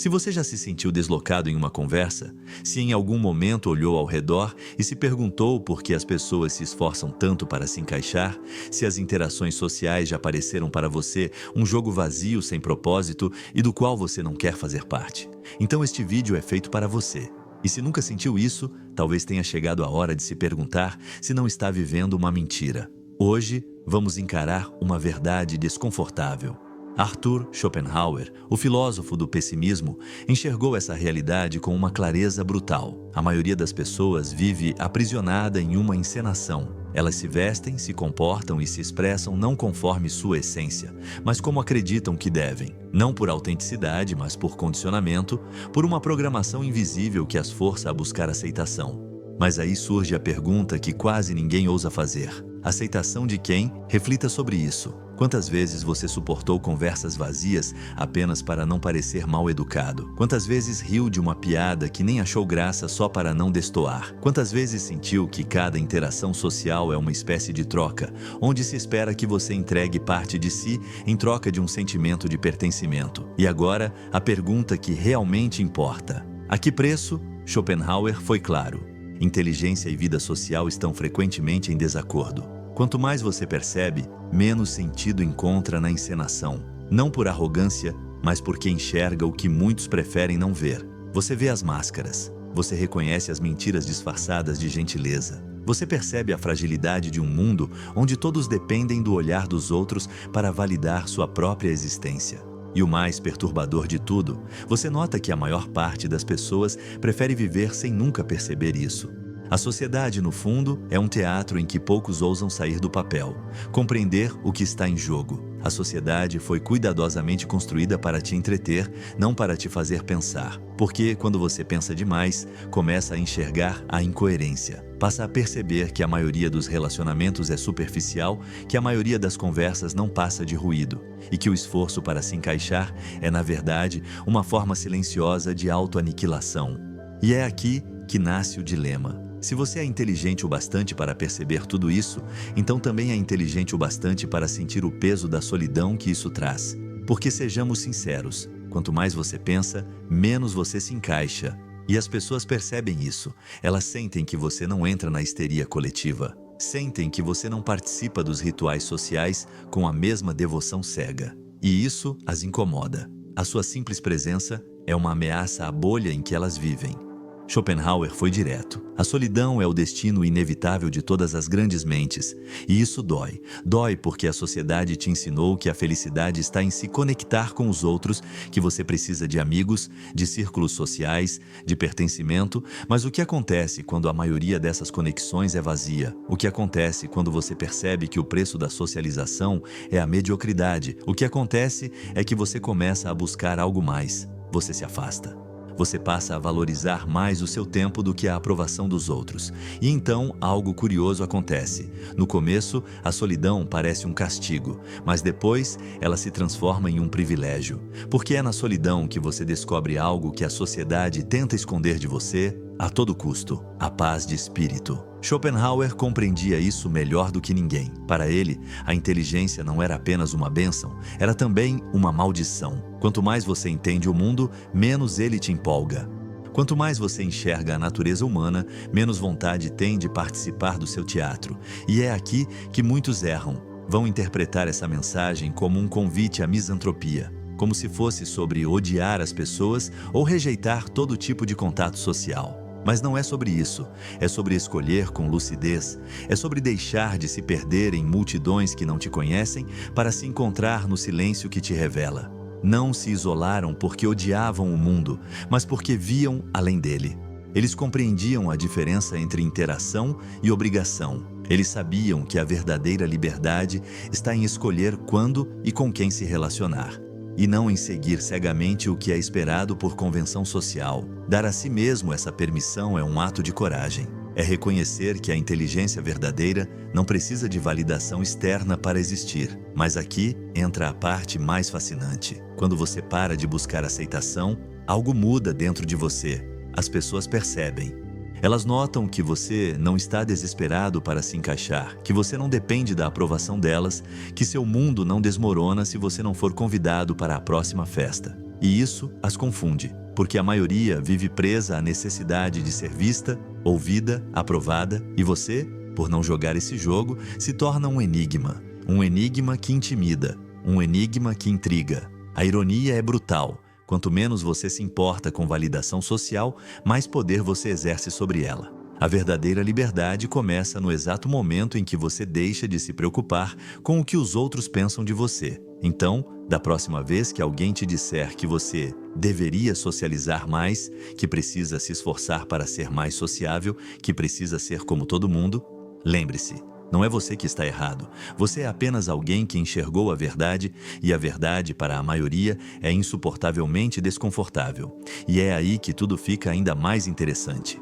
Se você já se sentiu deslocado em uma conversa, se em algum momento olhou ao redor e se perguntou por que as pessoas se esforçam tanto para se encaixar, se as interações sociais já pareceram para você um jogo vazio sem propósito e do qual você não quer fazer parte, então este vídeo é feito para você. E se nunca sentiu isso, talvez tenha chegado a hora de se perguntar se não está vivendo uma mentira. Hoje, vamos encarar uma verdade desconfortável. Arthur Schopenhauer, o filósofo do pessimismo, enxergou essa realidade com uma clareza brutal. A maioria das pessoas vive aprisionada em uma encenação. Elas se vestem, se comportam e se expressam não conforme sua essência, mas como acreditam que devem. Não por autenticidade, mas por condicionamento, por uma programação invisível que as força a buscar aceitação. Mas aí surge a pergunta que quase ninguém ousa fazer. Aceitação de quem? Reflita sobre isso. Quantas vezes você suportou conversas vazias apenas para não parecer mal educado? Quantas vezes riu de uma piada que nem achou graça só para não destoar? Quantas vezes sentiu que cada interação social é uma espécie de troca, onde se espera que você entregue parte de si em troca de um sentimento de pertencimento? E agora, a pergunta que realmente importa. A que preço? Schopenhauer foi claro. Inteligência e vida social estão frequentemente em desacordo. Quanto mais você percebe, menos sentido encontra na encenação. Não por arrogância, mas porque enxerga o que muitos preferem não ver. Você vê as máscaras. Você reconhece as mentiras disfarçadas de gentileza. Você percebe a fragilidade de um mundo onde todos dependem do olhar dos outros para validar sua própria existência. E o mais perturbador de tudo, você nota que a maior parte das pessoas prefere viver sem nunca perceber isso. A sociedade, no fundo, é um teatro em que poucos ousam sair do papel, compreender o que está em jogo. A sociedade foi cuidadosamente construída para te entreter, não para te fazer pensar. Porque, quando você pensa demais, começa a enxergar a incoerência. Passa a perceber que a maioria dos relacionamentos é superficial, que a maioria das conversas não passa de ruído, e que o esforço para se encaixar é, na verdade, uma forma silenciosa de autoaniquilação. E é aqui que nasce o dilema. Se você é inteligente o bastante para perceber tudo isso, então também é inteligente o bastante para sentir o peso da solidão que isso traz. Porque sejamos sinceros, quanto mais você pensa, menos você se encaixa. E as pessoas percebem isso. Elas sentem que você não entra na histeria coletiva. Sentem que você não participa dos rituais sociais com a mesma devoção cega. E isso as incomoda. A sua simples presença é uma ameaça à bolha em que elas vivem. Schopenhauer foi direto. A solidão é o destino inevitável de todas as grandes mentes. E isso dói. Dói porque a sociedade te ensinou que a felicidade está em se conectar com os outros, que você precisa de amigos, de círculos sociais, de pertencimento. Mas o que acontece quando a maioria dessas conexões é vazia? O que acontece quando você percebe que o preço da socialização é a mediocridade? O que acontece é que você começa a buscar algo mais. Você se afasta. Você passa a valorizar mais o seu tempo do que a aprovação dos outros. E então, algo curioso acontece. No começo, a solidão parece um castigo, mas depois ela se transforma em um privilégio. Porque é na solidão que você descobre algo que a sociedade tenta esconder de você a todo custo: a paz de espírito. Schopenhauer compreendia isso melhor do que ninguém. Para ele, a inteligência não era apenas uma bênção, era também uma maldição. Quanto mais você entende o mundo, menos ele te empolga. Quanto mais você enxerga a natureza humana, menos vontade tem de participar do seu teatro. E é aqui que muitos erram. Vão interpretar essa mensagem como um convite à misantropia, como se fosse sobre odiar as pessoas ou rejeitar todo tipo de contato social. Mas não é sobre isso, é sobre escolher com lucidez, é sobre deixar de se perder em multidões que não te conhecem para se encontrar no silêncio que te revela. Não se isolaram porque odiavam o mundo, mas porque viam além dele. Eles compreendiam a diferença entre interação e obrigação. Eles sabiam que a verdadeira liberdade está em escolher quando e com quem se relacionar, e não em seguir cegamente o que é esperado por convenção social. Dar a si mesmo essa permissão é um ato de coragem. É reconhecer que a inteligência verdadeira não precisa de validação externa para existir. Mas aqui entra a parte mais fascinante. Quando você para de buscar aceitação, algo muda dentro de você. As pessoas percebem. Elas notam que você não está desesperado para se encaixar, que você não depende da aprovação delas, que seu mundo não desmorona se você não for convidado para a próxima festa. E isso as confunde, porque a maioria vive presa à necessidade de ser vista, ouvida, aprovada, e você, por não jogar esse jogo, se torna um enigma que intimida, um enigma que intriga. A ironia é brutal. Quanto menos você se importa com validação social, mais poder você exerce sobre ela. A verdadeira liberdade começa no exato momento em que você deixa de se preocupar com o que os outros pensam de você. Então, da próxima vez que alguém te disser que você deveria socializar mais, que precisa se esforçar para ser mais sociável, que precisa ser como todo mundo, lembre-se, não é você que está errado. Você é apenas alguém que enxergou a verdade, e a verdade, para a maioria, é insuportavelmente desconfortável. E é aí que tudo fica ainda mais interessante.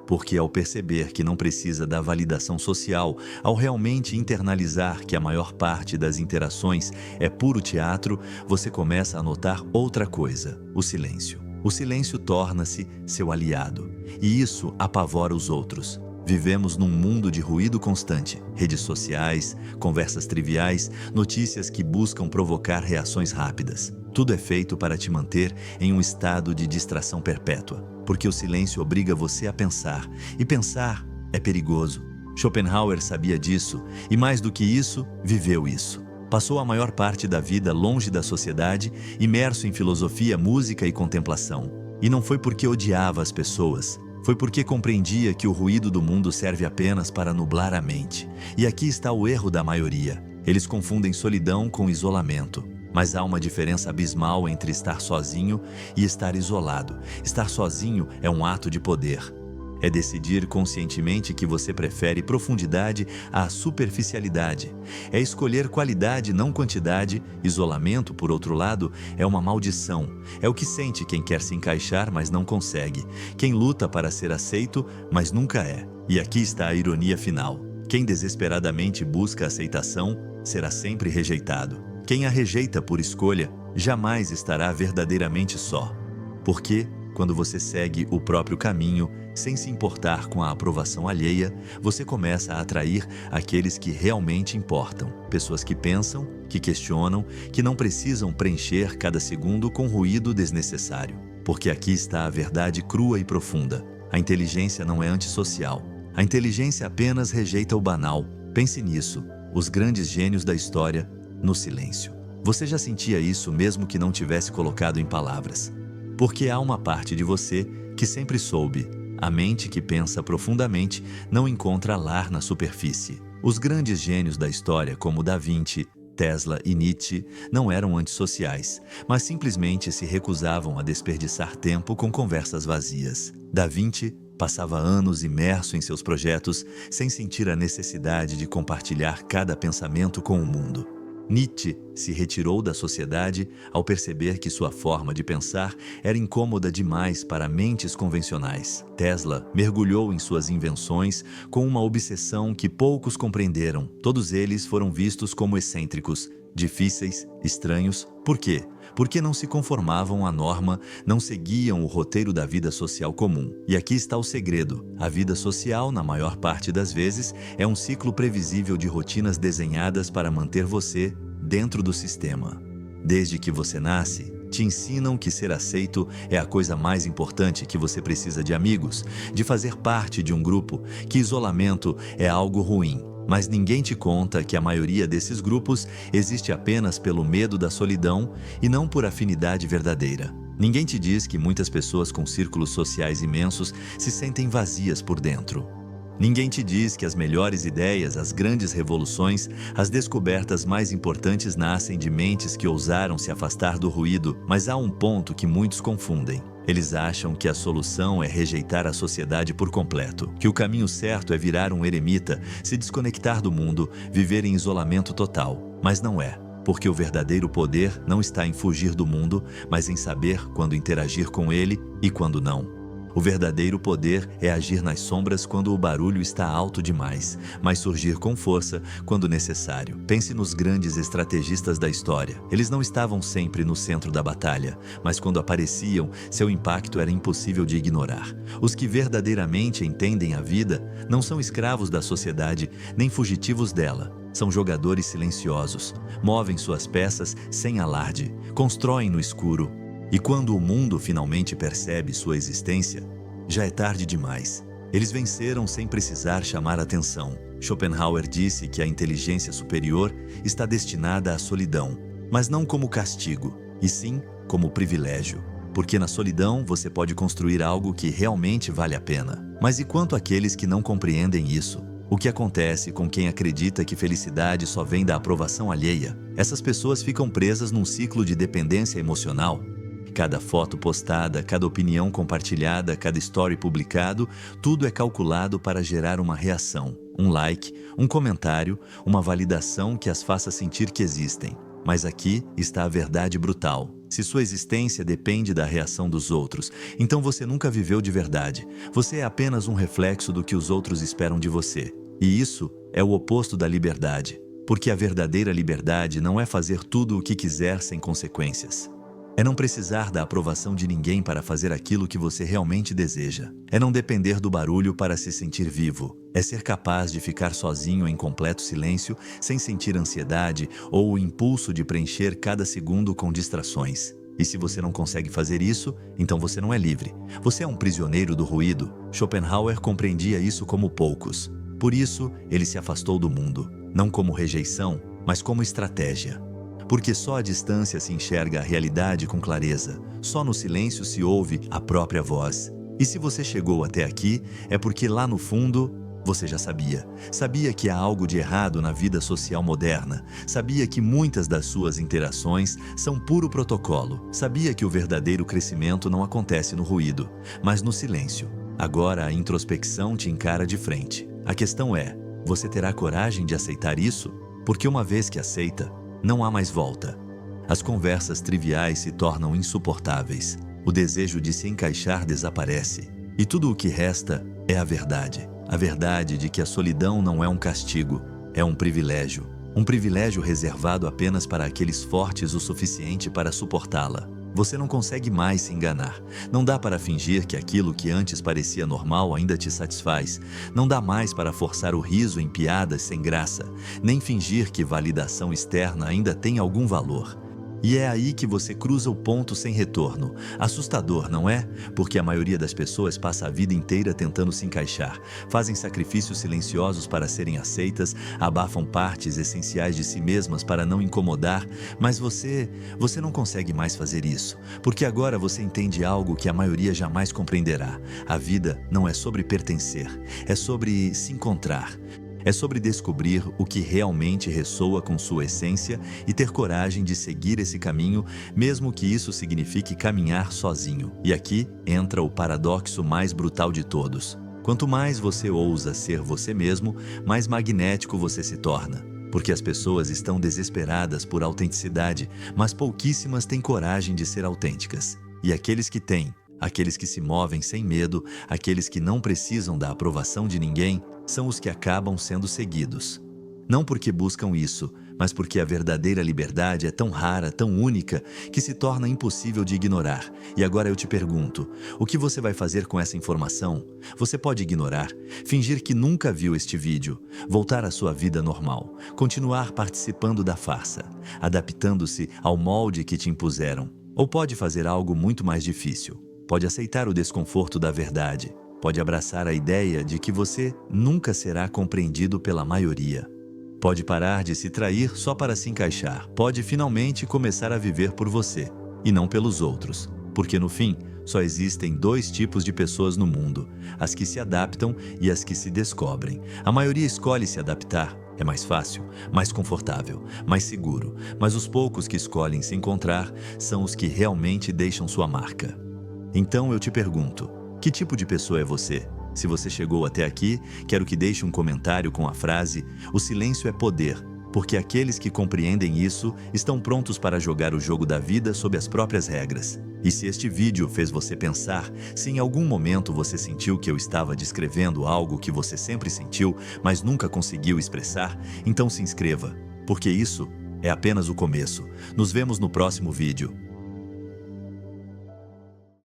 Porque ao perceber que não precisa da validação social, ao realmente internalizar que a maior parte das interações é puro teatro, você começa a notar outra coisa: o silêncio. O silêncio torna-se seu aliado, e isso apavora os outros. Vivemos num mundo de ruído constante, redes sociais, conversas triviais, notícias que buscam provocar reações rápidas. Tudo é feito para te manter em um estado de distração perpétua, porque o silêncio obriga você a pensar, e pensar é perigoso. Schopenhauer sabia disso, e mais do que isso, viveu isso. Passou a maior parte da vida longe da sociedade, imerso em filosofia, música e contemplação. E não foi porque odiava as pessoas, foi porque compreendia que o ruído do mundo serve apenas para nublar a mente. E aqui está o erro da maioria. Eles confundem solidão com isolamento. Mas há uma diferença abismal entre estar sozinho e estar isolado. Estar sozinho é um ato de poder. É decidir conscientemente que você prefere profundidade à superficialidade. É escolher qualidade, não quantidade. Isolamento, por outro lado, é uma maldição. É o que sente quem quer se encaixar, mas não consegue. Quem luta para ser aceito, mas nunca é. E aqui está a ironia final. Quem desesperadamente busca aceitação, será sempre rejeitado. Quem a rejeita por escolha, jamais estará verdadeiramente só. Porque, quando você segue o próprio caminho, sem se importar com a aprovação alheia, você começa a atrair aqueles que realmente importam. Pessoas que pensam, que questionam, que não precisam preencher cada segundo com ruído desnecessário. Porque aqui está a verdade crua e profunda. A inteligência não é antissocial. A inteligência apenas rejeita o banal. Pense nisso. Os grandes gênios da história, no silêncio. Você já sentia isso mesmo que não tivesse colocado em palavras. Porque há uma parte de você que sempre soube. A mente que pensa profundamente não encontra lar na superfície. Os grandes gênios da história, como Da Vinci, Tesla e Nietzsche, não eram antissociais, mas simplesmente se recusavam a desperdiçar tempo com conversas vazias. Da Vinci passava anos imerso em seus projetos, sem sentir a necessidade de compartilhar cada pensamento com o mundo. Nietzsche se retirou da sociedade ao perceber que sua forma de pensar era incômoda demais para mentes convencionais. Tesla mergulhou em suas invenções com uma obsessão que poucos compreenderam. Todos eles foram vistos como excêntricos, difíceis, estranhos. Por quê? Porque não se conformavam à norma, não seguiam o roteiro da vida social comum. E aqui está o segredo. A vida social, na maior parte das vezes, é um ciclo previsível de rotinas desenhadas para manter você dentro do sistema. Desde que você nasce, te ensinam que ser aceito é a coisa mais importante, que você precisa de amigos, de fazer parte de um grupo, que isolamento é algo ruim. Mas ninguém te conta que a maioria desses grupos existe apenas pelo medo da solidão e não por afinidade verdadeira. Ninguém te diz que muitas pessoas com círculos sociais imensos se sentem vazias por dentro. Ninguém te diz que as melhores ideias, as grandes revoluções, as descobertas mais importantes nascem de mentes que ousaram se afastar do ruído, mas há um ponto que muitos confundem. Eles acham que a solução é rejeitar a sociedade por completo, que o caminho certo é virar um eremita, se desconectar do mundo, viver em isolamento total. Mas não é, porque o verdadeiro poder não está em fugir do mundo, mas em saber quando interagir com ele e quando não. O verdadeiro poder é agir nas sombras quando o barulho está alto demais, mas surgir com força quando necessário. Pense nos grandes estrategistas da história. Eles não estavam sempre no centro da batalha, mas quando apareciam, seu impacto era impossível de ignorar. Os que verdadeiramente entendem a vida não são escravos da sociedade, nem fugitivos dela. São jogadores silenciosos, movem suas peças sem alarde, constroem no escuro. E quando o mundo finalmente percebe sua existência, já é tarde demais. Eles venceram sem precisar chamar atenção. Schopenhauer disse que a inteligência superior está destinada à solidão, mas não como castigo, e sim como privilégio. Porque na solidão você pode construir algo que realmente vale a pena. Mas e quanto àqueles que não compreendem isso? O que acontece com quem acredita que felicidade só vem da aprovação alheia? Essas pessoas ficam presas num ciclo de dependência emocional. Cada foto postada, cada opinião compartilhada, cada story publicado, tudo é calculado para gerar uma reação, um like, um comentário, uma validação que as faça sentir que existem. Mas aqui está a verdade brutal. Se sua existência depende da reação dos outros, então você nunca viveu de verdade. Você é apenas um reflexo do que os outros esperam de você. E isso é o oposto da liberdade. Porque a verdadeira liberdade não é fazer tudo o que quiser sem consequências. É não precisar da aprovação de ninguém para fazer aquilo que você realmente deseja. É não depender do barulho para se sentir vivo. É ser capaz de ficar sozinho em completo silêncio, sem sentir ansiedade ou o impulso de preencher cada segundo com distrações. E se você não consegue fazer isso, então você não é livre. Você é um prisioneiro do ruído. Schopenhauer compreendia isso como poucos. Por isso, ele se afastou do mundo. Não como rejeição, mas como estratégia. Porque só à distância se enxerga a realidade com clareza. Só no silêncio se ouve a própria voz. E se você chegou até aqui, é porque lá no fundo, você já sabia. Sabia que há algo de errado na vida social moderna. Sabia que muitas das suas interações são puro protocolo. Sabia que o verdadeiro crescimento não acontece no ruído, mas no silêncio. Agora a introspecção te encara de frente. A questão é, você terá coragem de aceitar isso? Porque uma vez que aceita, não há mais volta. As conversas triviais se tornam insuportáveis. O desejo de se encaixar desaparece. E tudo o que resta é a verdade. A verdade de que a solidão não é um castigo, é um privilégio. Um privilégio reservado apenas para aqueles fortes o suficiente para suportá-la. Você não consegue mais se enganar. Não dá para fingir que aquilo que antes parecia normal ainda te satisfaz. Não dá mais para forçar o riso em piadas sem graça, nem fingir que validação externa ainda tem algum valor. E é aí que você cruza o ponto sem retorno. Assustador, não é? Porque a maioria das pessoas passa a vida inteira tentando se encaixar. Fazem sacrifícios silenciosos para serem aceitas, abafam partes essenciais de si mesmas para não incomodar, mas você não consegue mais fazer isso. Porque agora você entende algo que a maioria jamais compreenderá. A vida não é sobre pertencer, é sobre se encontrar. É sobre descobrir o que realmente ressoa com sua essência e ter coragem de seguir esse caminho, mesmo que isso signifique caminhar sozinho. E aqui entra o paradoxo mais brutal de todos. Quanto mais você ousa ser você mesmo, mais magnético você se torna. Porque as pessoas estão desesperadas por autenticidade, mas pouquíssimas têm coragem de ser autênticas. E aqueles que têm, aqueles que se movem sem medo, aqueles que não precisam da aprovação de ninguém, são os que acabam sendo seguidos. Não porque buscam isso, mas porque a verdadeira liberdade é tão rara, tão única, que se torna impossível de ignorar. E agora eu te pergunto, o que você vai fazer com essa informação? Você pode ignorar, fingir que nunca viu este vídeo, voltar à sua vida normal, continuar participando da farsa, adaptando-se ao molde que te impuseram. Ou pode fazer algo muito mais difícil. Pode aceitar o desconforto da verdade. Pode abraçar a ideia de que você nunca será compreendido pela maioria. Pode parar de se trair só para se encaixar. Pode finalmente começar a viver por você e não pelos outros. Porque no fim, só existem dois tipos de pessoas no mundo: as que se adaptam e as que se descobrem. A maioria escolhe se adaptar. É mais fácil, mais confortável, mais seguro. Mas os poucos que escolhem se encontrar são os que realmente deixam sua marca. Então eu te pergunto, que tipo de pessoa é você? Se você chegou até aqui, quero que deixe um comentário com a frase: "O silêncio é poder", porque aqueles que compreendem isso estão prontos para jogar o jogo da vida sob as próprias regras. E se este vídeo fez você pensar, se em algum momento você sentiu que eu estava descrevendo algo que você sempre sentiu, mas nunca conseguiu expressar, então se inscreva, porque isso é apenas o começo. Nos vemos no próximo vídeo.